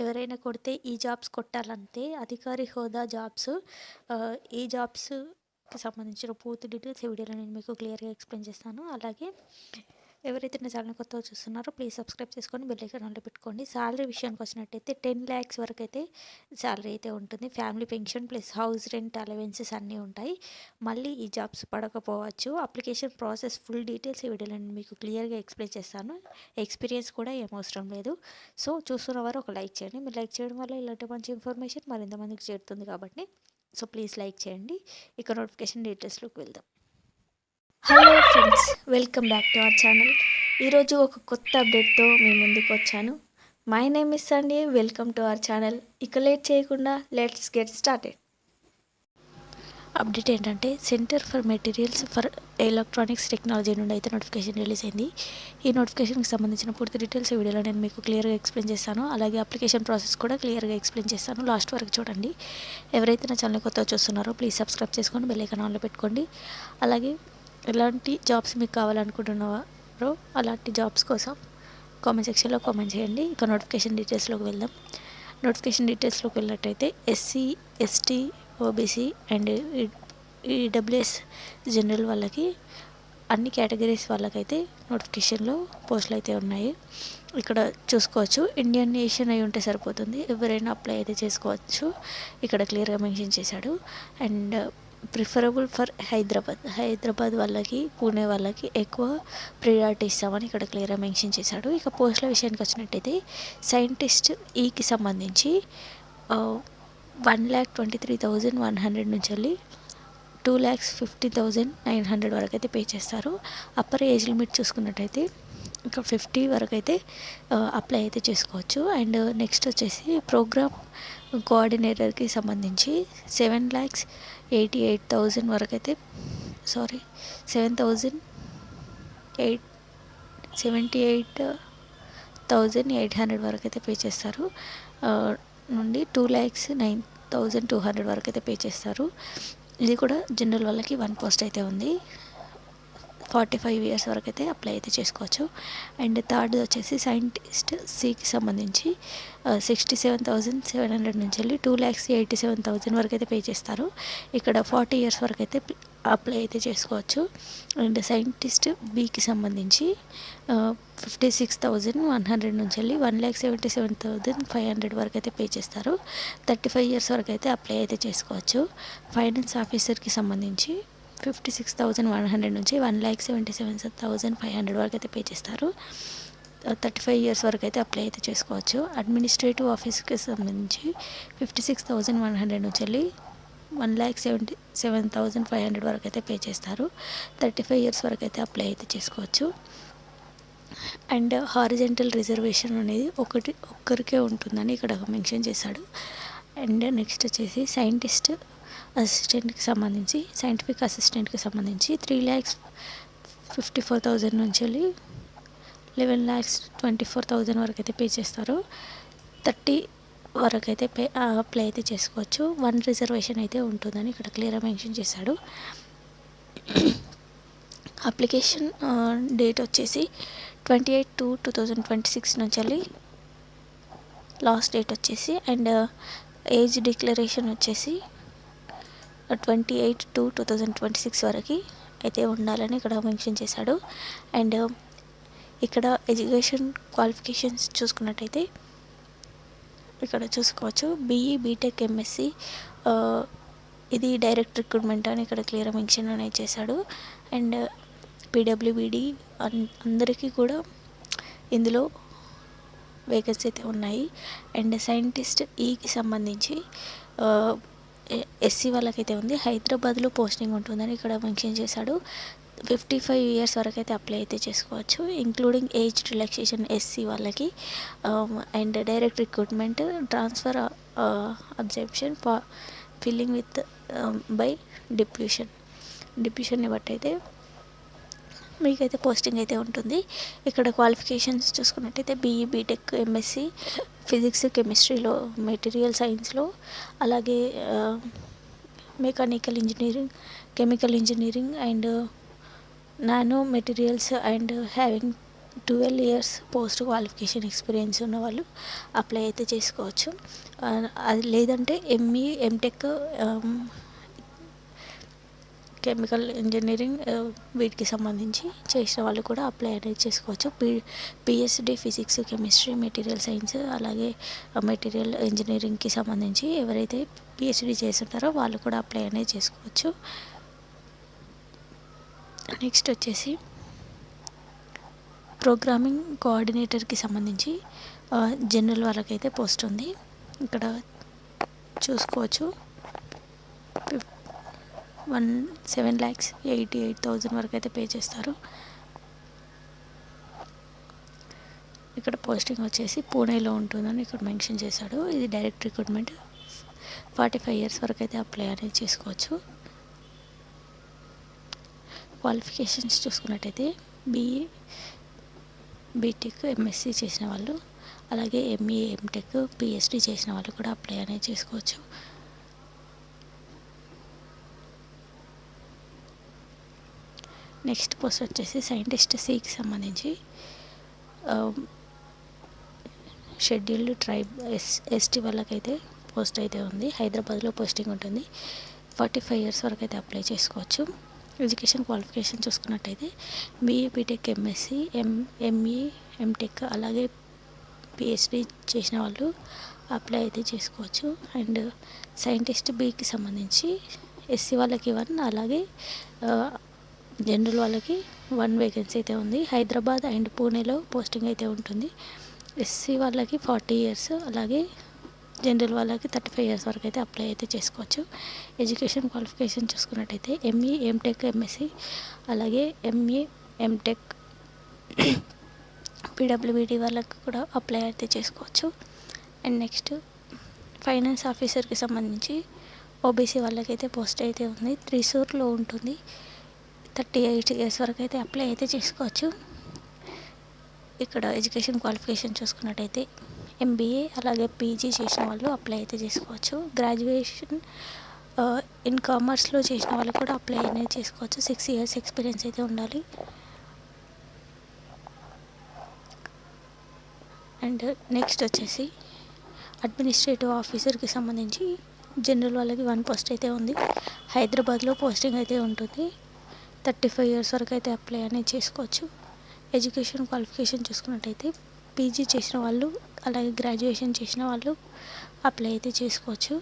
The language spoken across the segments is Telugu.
ఎవరైనా కొడితే ఈ జాబ్స్ కొట్టాలంతే. అధికారి హోదా జాబ్స్. ఈ జాబ్స్‌కి సంబంధించిన పూర్తి డీటెయిల్స్ ఈ వీడియోలో నేను మీకు క్లియర్‌గా ఎక్స్‌ప్లెయిన్ చేస్తాను. అలాగే ఎవరైతే నా ఛానల్ కొత్తగా చూస్తున్నారో ప్లీజ్ సబ్స్క్రైబ్ చేసుకొని బెల్ ఐకాన్ ఆన్‌లో పెట్టుకోండి. సాలరీ విషయానికి వచ్చినట్టయితే 10 లాక్స్ వరకు అయితే సాలరీ అయితే ఉంటుంది. Family pension plus house rent allowances అన్నీ ఉంటాయి. మళ్ళీ ఈ జాబ్స్ పడకపోవచ్చు. అప్లికేషన్ ప్రాసెస్ ఫుల్ డీటెయిల్స్ ఈ వీడియోలో నేను మీకు క్లియర్‌గా ఎక్స్‌ప్లెయిన్ చేస్తాను. ఎక్స్పీరియన్స్ కూడా ఏం అవసరం లేదు. సో చూస్తున్న వారు ఒక లైక్ చేయండి. మీరు లైక్ చేయడం వల్ల ఇలాంటి మంచి ఇన్ఫర్మేషన్ మరింత మందికి చేరుతుంది కాబట్టి సో ప్లీజ్ లైక్ చేయండి. ఇక నోటిఫికేషన్ డీటెయిల్స్‌లోకి వెళ్దాం. Hello friends, welcome back to our channel. ఈరోజు ఒక కొత్త అప్డేట్తో మీ ముందుకు వచ్చాను. My name is Sunday. Welcome to our channel. ఇక లేట్ చేయకుండా లెట్స్ గెట్ స్టార్టెడ్. అప్డేట్ ఏంటంటే centre for materials for electronics technology నుండి అయితే నోటిఫికేషన్ రిలీజ్ అయింది. ఈ నోటిఫికేషన్కి సంబంధించిన పూర్తి డీటెయిల్స్ ఈ వీడియోలో నేను మీకు క్లియర్గా ఎక్స్ప్లెయిన్ చేస్తాను. అలాగే అప్లికేషన్ ప్రాసెస్ కూడా క్లియర్గా ఎక్స్ప్లెయిన్ చేస్తాను. లాస్ట్ వరకు చూడండి. ఎవరైతే నా ఛానల్ కొత్తగా చూస్తున్నారో ప్లీజ్ సబ్స్క్రైబ్ చేసుకొని బెల్ ఐకాన్ ఆన్లో పెట్టుకోండి. అలాగే ఎలాంటి జాబ్స్ మీకు కావాలనుకుంటున్నారో అలాంటి జాబ్స్ కోసం కామెంట్ సెక్షన్లో కామెంట్ చేయండి. ఇక నోటిఫికేషన్ డీటెయిల్స్లోకి వెళ్దాం. నోటిఫికేషన్ డీటెయిల్స్లోకి వెళ్ళినట్టయితే SC, ST, OBC and EWS general వాళ్ళకి అన్ని కేటగిరీస్ వాళ్ళకైతే నోటిఫికేషన్లో పోస్టులు అయితే ఉన్నాయి. ఇక్కడ చూసుకోవచ్చు. ఇండియన్ నేషన్ అయి ఉంటే సరిపోతుంది, ఎవరైనా అప్లై అయితే చేసుకోవచ్చు. ఇక్కడ క్లియర్గా మెన్షన్ చేశాడు. అండ్ ప్రిఫరబుల్ ఫర్ హైదరాబాద్ వాళ్ళకి, పూణే వాళ్ళకి ఎక్కువ ప్రియారిటీ ఇస్తామని ఇక్కడ క్లియర్గా మెన్షన్ చేశాడు. ఇక పోస్టుల విషయానికి వచ్చినట్టయితే సైంటిస్ట్ ఈకి సంబంధించి 1,23,100 నుంచి వెళ్ళి 2,50,900 వరకు అయితే పే చేస్తారు. అప్పర్ ఏజ్ లిమిట్ చూసుకున్నట్టయితే ఇంకా 50 వరకు అయితే అప్లై అయితే చేసుకోవచ్చు. అండ్ నెక్స్ట్ వచ్చేసి ప్రోగ్రామ్ కోఆర్డినేటర్కి సంబంధించి 7,88,000 వరకు అయితే 78,800 వరకు అయితే పే చేస్తారు. నుండి 2,09,200 వరకు అయితే పే చేస్తారు. ఇది కూడా జనరల్ వాళ్ళకి 1 పోస్ట్ అయితే ఉంది. 45 ఇయర్స్ వరకు అయితే అప్లై అయితే చేసుకోవచ్చు. అండ్ థర్డ్ వచ్చేసి సైంటిస్ట్ సికి సంబంధించి 67,700 నుంచి వెళ్ళి 2,87,000 వరకు అయితే పే చేస్తారు. ఇక్కడ 40 ఇయర్స్ వరకు అయితే అప్లై అయితే చేసుకోవచ్చు. అండ్ సైంటిస్ట్ బికి సంబంధించి 56,100 నుంచి వెళ్ళి 1,77,500 వరకు అయితే పే చేస్తారు. 35 ఇయర్స్ వరకు అయితే అప్లై అయితే చేసుకోవచ్చు. ఫైనాన్స్ ఆఫీసర్కి సంబంధించి 56,100 నుంచి 1,77,500 వరకు అయితే పే చేస్తారు. 35 ఇయర్స్ వరకు అయితే అప్లై అయితే చేసుకోవచ్చు. అడ్మినిస్ట్రేటివ్ ఆఫీస్కి సంబంధించి 56,100 నుంచి వెళ్ళి 1,77,500 వరకు అయితే పే చేస్తారు. 35 ఇయర్స్ వరకు అయితే అప్లై అయితే చేసుకోవచ్చు. అండ్ హారిజెంటల్ రిజర్వేషన్ అనేది ఒక్కరికే ఉంటుందని ఇక్కడ మెన్షన్ చేశాడు. అండ్ నెక్స్ట్ వచ్చేసి సైంటిస్ట్ అసిస్టెంట్కి సంబంధించి సైంటిఫిక్ అసిస్టెంట్కి సంబంధించి 3,54,000 నుంచి వెళ్ళి 11,24,000 వరకు అయితే పే చేస్తారు. 30 వరకు అయితే అప్లై అయితే చేసుకోవచ్చు. 1 రిజర్వేషన్ అయితే ఉంటుందని ఇక్కడ క్లియర్గా మెన్షన్ చేశాడు. అప్లికేషన్ డేట్ వచ్చేసి 28/2/2026 నుంచి వెళ్ళి లాస్ట్ డేట్ వచ్చేసి. అండ్ ఏజ్ డిక్లరేషన్ వచ్చేసి 28/2/2026 వరకు అయితే ఉండాలని ఇక్కడ మెన్షన్ చేశాడు. అండ్ ఇక్కడ ఎడ్యుకేషన్ క్వాలిఫికేషన్స్ చూసుకున్నట్టయితే ఇక్కడ చూసుకోవచ్చు. బీఈ, బీటెక్, ఎంఎస్సి ఇది డైరెక్ట్ రిక్రూట్మెంట్ అని ఇక్కడ క్లియర్ మెన్షన్ అనేది చేశాడు. అండ్ పీడబ్ల్యూబీడీ అందరికీ కూడా ఇందులో వేకెన్సీ అయితే ఉన్నాయి. అండ్ సైంటిస్ట్ ఈకి సంబంధించి ఎస్సీ వాళ్ళకైతే ఉంది. హైదరాబాద్లో పోస్టింగ్ ఉంటుందని ఇక్కడ మెన్షన్ చేశాడు. 55 ఇయర్స్ వరకు అయితే అప్లై అయితే చేసుకోవచ్చు, ఇంక్లూడింగ్ ఏజ్ రిలాక్సేషన్ ఎస్సీ వాళ్ళకి. And direct recruitment, transfer, absorption, filling with by డిప్యూషన్ని బట్టి అయితే మీకైతే పోస్టింగ్ అయితే ఉంటుంది. ఇక్కడ క్వాలిఫికేషన్స్ చూసుకున్నట్టయితే బీఈ, బీటెక్, ఎంఎస్సి, ఫిజిక్స్, కెమిస్ట్రీలో, మెటీరియల్ సైన్స్లో, అలాగే mechanical engineering, chemical engineering and nano materials and having 12 years post qualification experience ఉన్న వాళ్ళు అప్లై అయితే చేసుకోవచ్చు. అది లేదంటే ఎంఈ ఎంటెక్ కెమికల్ ఇంజనీరింగ్ వీటికి సంబంధించి చేసిన వాళ్ళు కూడా అప్లై అనేది చేసుకోవచ్చు. PhD physics, chemistry, material science అలాగే మెటీరియల్ ఇంజనీరింగ్కి సంబంధించి ఎవరైతే పిహెచ్డి చేస్తుంటారో వాళ్ళు కూడా అప్లై అనేది చేసుకోవచ్చు. నెక్స్ట్ వచ్చేసి ప్రోగ్రామింగ్ కోఆర్డినేటర్కి సంబంధింంచి జనరల్ వాళ్ళకైతే పోస్ట్ ఉంది. ఇక్కడ చూసుకోవచ్చు 7,88,000 వరకు అయితే పే చేస్తారు. ఇక్కడ పోస్టింగ్ వచ్చేసి పూణేలో ఉంటుందని ఇక్కడ మెన్షన్ చేశాడు. ఇది డైరెక్ట్ రిక్రూట్మెంట్. 45 ఇయర్స్ వరకు అయితే అప్లై అనేది చేసుకోవచ్చు. క్వాలిఫికేషన్స్ చూసుకున్నట్టయితే బీఈ, బీటెక్, ఎంఎస్సి చేసిన వాళ్ళు అలాగే ఎంఈ, ఎంటెక్, పిహెచ్డి చేసిన వాళ్ళు కూడా అప్లై అనేది చేసుకోవచ్చు. నెక్స్ట్ పోస్ట్ వచ్చేసి సైంటిస్ట్ సికి సంబంధించి షెడ్యూల్డ్ ట్రైబ్ ఎస్టీ వాళ్ళకైతే పోస్ట్ అయితే ఉంది. హైదరాబాద్లో పోస్టింగ్ ఉంటుంది. 45 ఇయర్స్ వరకు అయితే అప్లై చేసుకోవచ్చు. ఎడ్యుకేషన్ క్వాలిఫికేషన్ చూసుకున్నట్టయితే BE, BTech, MSc, ME, MTech అలాగే పిహెచ్డి చేసిన వాళ్ళు అప్లై అయితే చేసుకోవచ్చు. అండ్ సైంటిస్ట్ బికి సంబంధించి ఎస్సీ వాళ్ళకి 1 అలాగే జనరల్ వాళ్ళకి 1 వేకెన్సీ అయితే ఉంది. హైదరాబాద్ అండ్ పూణేలో పోస్టింగ్ అయితే ఉంటుంది. ఎస్సీ వాళ్ళకి 40 ఇయర్స్ అలాగే జనరల్ వాళ్ళకి 35 ఇయర్స్ వరకు అయితే అప్లై అయితే చేసుకోవచ్చు. ఎడ్యుకేషన్ క్వాలిఫికేషన్ చూసుకున్నట్టయితే ఎంఈ, ఎంటెక్, ఎంఎస్సి అలాగే ఎంఈ, ఎంటెక్, పీడబ్ల్యూబీడీ వాళ్ళకి కూడా అప్లై అయితే చేసుకోవచ్చు. అండ్ నెక్స్ట్ ఫైనాన్స్ ఆఫీసర్కి సంబంధించి ఓబీసీ వాళ్ళకైతే పోస్ట్ అయితే ఉంది. త్రిశూర్లో ఉంటుంది. 38 ఇయర్స్ వరకు అయితే అప్లై అయితే చేసుకోవచ్చు. ఇక్కడ ఎడ్యుకేషన్ క్వాలిఫికేషన్ చూసుకున్నట్టయితే ఎంబీఏ అలాగే పీజీ చేసిన వాళ్ళు అప్లై అయితే చేసుకోవచ్చు. గ్రాడ్యుయేషన్ ఇన్ కామర్స్లో చేసిన వాళ్ళు కూడా అప్లై అనేది చేసుకోవచ్చు. 6 ఇయర్స్ ఎక్స్పీరియన్స్ అయితే ఉండాలి. అండ్ నెక్స్ట్ వచ్చేసి అడ్మినిస్ట్రేటివ్ ఆఫీసర్కి సంబంధించి జనరల్ వాళ్ళకి 1 పోస్ట్ అయితే ఉంది. హైదరాబాద్లో పోస్టింగ్ అయితే ఉంటుంది. 35 ఇయర్స్ వరకు అయితే అప్లై అనేది చేసుకోవచ్చు. ఎడ్యుకేషన్ క్వాలిఫికేషన్ చూసుకున్నట్టయితే పీజీ చేసిన వాళ్ళు అలాగే గ్రాడ్యుయేషన్ చేసిన వాళ్ళు అప్లై అయితే చేసుకోవచ్చు.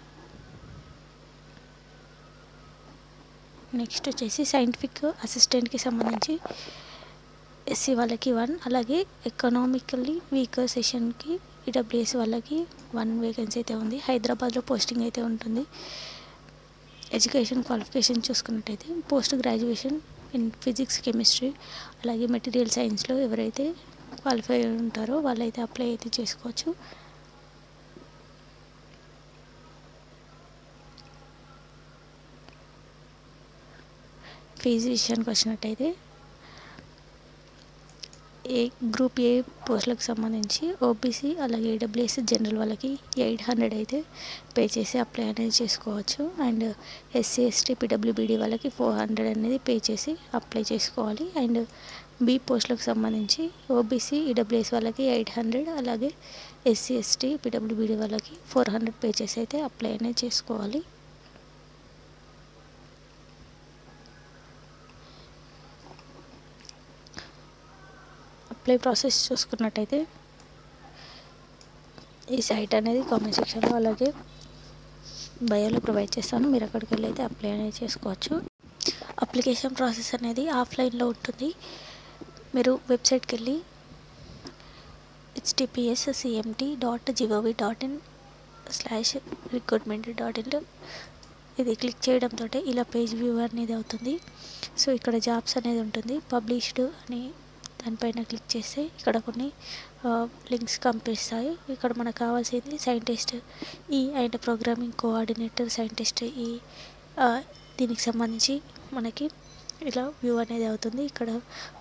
నెక్స్ట్ వచ్చేసి సైంటిఫిక్ అసిస్టెంట్కి సంబంధించి ఎస్సీ వాళ్ళకి 1 అలాగే ఎకనామికల్లీ వీకర్ సెషన్కి ఈడబ్ల్యూఎస్ వాళ్ళకి 1 వేకెన్సీ అయితే ఉంది. హైదరాబాద్లో పోస్టింగ్ అయితే ఉంటుంది. ఎడ్యుకేషన్ క్వాలిఫికేషన్ చూసుకున్నట్టయితే post graduation in physics, chemistry అలాగే మెటీరియల్ సైన్స్లో ఎవరైతే క్వాలిఫై ఉంటారో వాళ్ళైతే అప్లై అయితే చేసుకోవచ్చు. ఫీజు విషయానికి వచ్చినట్టయితే గ్రూప్ ఏ పోస్టులకు సంబంధించి ఓబీసీ అలాగే ఈడబ్ల్యూఎస్ జనరల్ వాళ్ళకి 800 అయితే పే చేసి అప్లై అనేది చేసుకోవచ్చు. అండ్ ఎస్సీ, ఎస్టీ, పీడబ్ల్యూబీడీ వాళ్ళకి 400 అనేది పే చేసి అప్లై చేసుకోవాలి. అండ్ బి పోస్టులకు సంబంధించి ఓబీసీ, ఈడబ్ల్యూఎస్ వాళ్ళకి 800 అలాగే ఎస్సీ, ఎస్టీ, పీడబ్ల్యూబీడీ వాళ్ళకి 400 పే చేసి అయితే అప్లై అనేది చేసుకోవాలి. అప్లై ప్రాసెస్ చూసుకున్నట్టయితే ఈ సైట్ అనేది కామెంట్ సెక్షన్లో అలాగే బయోలో ప్రొవైడ్ చేస్తాను. మీరు అక్కడికి వెళ్ళి అయితే అప్లై అనేది చేసుకోవచ్చు. అప్లికేషన్ ప్రాసెస్ అనేది ఆఫ్లైన్లో ఉంటుంది. మీరు వెబ్సైట్కి వెళ్ళి https://cmt.gov.in/recruitment.in ఇది క్లిక్ చేయడంతో ఇలా పేజ్ వ్యూ అనేది అవుతుంది. సో ఇక్కడ జాబ్స్ అనేది ఉంటుంది. పబ్లిష్డ్ అని దానిపైన క్లిక్ చేస్తే ఇక్కడ కొన్ని లింక్స్ కనిపిస్తాయి. ఇక్కడ మనకు కావాల్సింది సైంటిస్ట్ ఈ అండ్ ప్రోగ్రామింగ్ కోఆర్డినేటర్ సైంటిస్ట్ ఈ దీనికి సంబంధించి మనకి ఇలా వ్యూ అనేది అవుతుంది. ఇక్కడ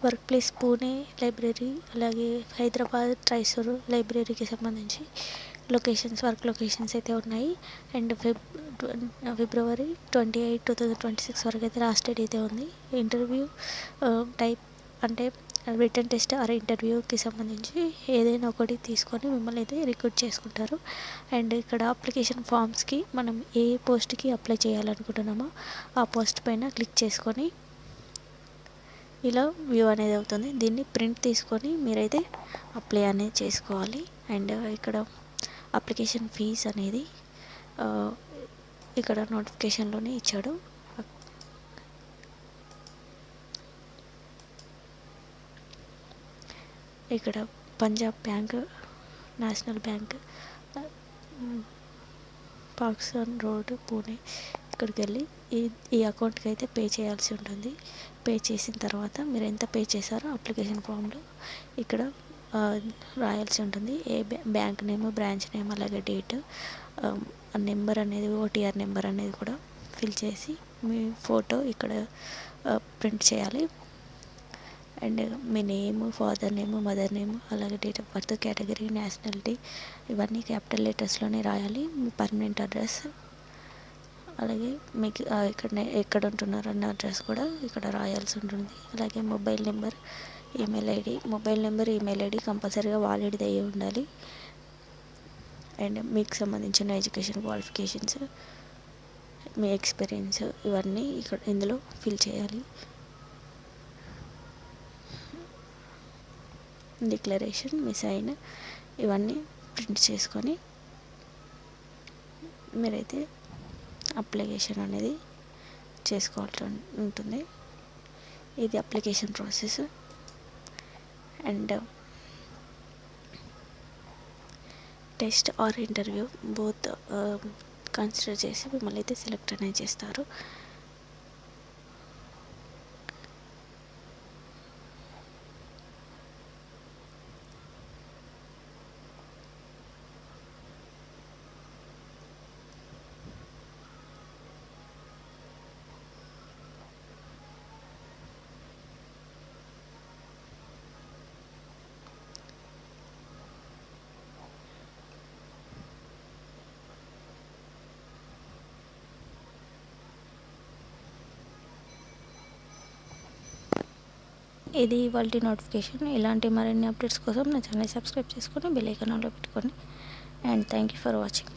వర్క్ ప్లేస్ పూణే లైబ్రరీ అలాగే హైదరాబాద్ ట్రైసూర్ లైబ్రరీకి సంబంధించి వర్క్ లొకేషన్స్ అయితే ఉన్నాయి. అండ్ ఫిబ్రవరి 28, 2026 వరకు అయితే లాస్ట్ డేట్ అయితే ఉంది. ఇంటర్వ్యూ టైప్ అంటే రిటన్ టెస్ట్ ఆర్ ఇంటర్వ్యూకి సంబంధించి ఏదైనా ఒకటి తీసుకొని మిమ్మల్ని అయితే రిక్రూట్ చేసుకుంటారు. అండ్ ఇక్కడ అప్లికేషన్ ఫామ్స్కి మనం ఏ పోస్ట్కి అప్లై చేయాలనుకుంటున్నామో ఆ పోస్ట్ పైన క్లిక్ చేసుకొని ఇలా వ్యూ అనేది అవుతుంది. దీన్ని ప్రింట్ తీసుకొని మీరైతే అప్లై అనేది చేసుకోవాలి. అండ్ ఇక్కడ అప్లికేషన్ ఫీజ్ అనేది ఇక్కడ నోటిఫికేషన్లోనే ఇచ్చాడు. ఇక్కడ Punjab bank, national bank, Pakistan road, Pune, ఇక్కడికి వెళ్ళి ఈ అకౌంట్కి అయితే పే చేయాల్సి ఉంటుంది. పే చేసిన తర్వాత మీరు ఎంత పే చేశారో అప్లికేషన్ ఫామ్లో ఇక్కడ రాయాల్సి ఉంటుంది. ఏ బ్యాంక్ నేమ్, బ్రాంచ్ నేమ్, అలాగే డేట్, నెంబర్ అనేది, ఓటీఆర్ నెంబర్ అనేది కూడా ఫిల్ చేసి మీ ఫోటో ఇక్కడ ప్రింట్ చేయాలి. అండ్ మీ name, father name, mother name, అలాగే date of birth, category, nationality ఇవన్నీ క్యాపిటల్ లెటర్స్లోనే రాయాలి. మీ పర్మనెంట్ అడ్రస్, అలాగే మీకు ఎక్కడ ఉంటున్నారు అన్న అడ్రస్ కూడా ఇక్కడ రాయాల్సి ఉంటుంది. అలాగే mobile number, email ID, mobile number, email ID కంపల్సరీగా వాలిడ్ది అయ్యి ఉండాలి. అండ్ మీకు సంబంధించిన ఎడ్యుకేషన్ క్వాలిఫికేషన్స్, మీ ఎక్స్పీరియన్స్ ఇవన్నీ ఇక్కడ ఇందులో ఫిల్ చేయాలి. డిక్లరేషన్, మీ సైన్ ఇవన్నీ ప్రింట్ చేసుకొని మీరైతే అప్లికేషన్ అనేది చేసుకోవాల్సి ఉంటుంది. ఇది application process. And test or interview both consider చేసి మిమ్మల్ని అయితే సెలెక్ట్ అనేది చేస్తారు. ఇది ఇవాల్టి నోటిఫికేషన్. ఇలాంటి మరిన్ని అప్డేట్స్ కోసం నా ఛానల్ సబ్స్క్రైబ్ చేసుకొని బెల్ ఐకాన్ ఆన్లో పెట్టుకోండి. And thank you for watching.